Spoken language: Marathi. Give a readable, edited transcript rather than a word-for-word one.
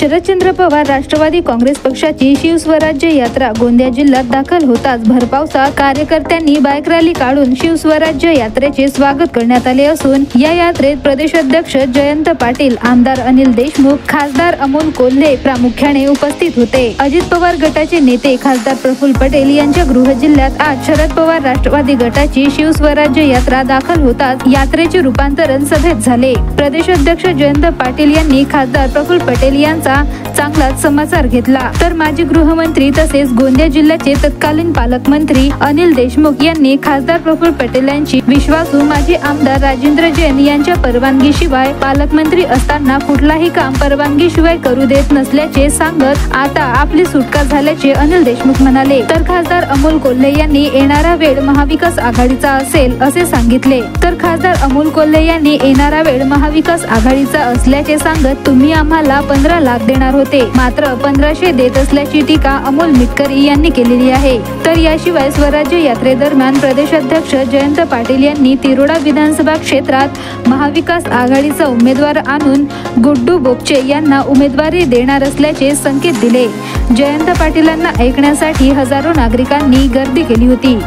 शरदचंद्र पवार राष्ट्रवादी काँग्रेस पक्षाची शिवस्वराज्य यात्रा गोंदिया जिल्ह्यात दाखल होताच भरपावसात कार्यकर्त्यांनी बाईक रॅली काढून शिवस्वराज्य यात्रेचे स्वागत करण्यात आले असून या यात्रेत प्रदेशाध्यक्ष जयंत पाटील, आमदार अनिल देशमुख, खासदार अमोल कोल्हे प्रामुख्याने उपस्थित होते। अजित पवार गटाचे नेते खासदार प्रफुल्ल पटेल यांच्या गृह जिल्ह्यात आज शरद पवार राष्ट्रवादी गटाची शिवस्वराज्य यात्रा दाखल होताच यात्रेचे रूपांतरण सभेत झाले। प्रदेशाध्यक्ष जयंत पाटील यांनी खासदार प्रफुल्ल पटेल यांचा चांगलाच समाचार घेतला, तर माजी गृहमंत्री तसेच गोंदिया जिल्ह्याचे तत्कालीन पालकमंत्री अनिल देशमुख यांनी खासदार प्रफुल्ल पटेल यांची विश्वासू माजी आमदार राजेंद्र जैन यांच्या परवानगीशिवाय पालकमंत्री असताना कुठलाही काम परवानगीशिवाय करू देत नसल्याचे सांगत आता आपली सुटका झाल्याचे अनिल देशमुख म्हणाले। तर खासदार अमोल कोल्हे यांनी येणारा वेळ महाविकास आघाडीचा असेल असे सांगितले। तर खासदार अमोल कोल्हे यांनी येणारा वेळ महाविकास आघाडीचा असल्याचे सांगत तुम्ही आम्हाला 15 लाख देणार होते, मात्र 1500 देत असल्याची टीका अमोल मिटकरी यांनी केलेली आहे। तर याशिवाय स्वराज्य यात्रेदरम्यान प्रदेशाध्यक्ष जयंत पाटील यांनी तिरोडा विधानसभा क्षेत्रात महाविकास आघाडीचा उमेदवार आणून गुड्डू बोपचे यांना उमेदवारी देणार असल्याचे संकेत दिले। जयंत पाटीलांना ऐकण्यासाठी हजारो नागरिकांनी गर्दी केली होती।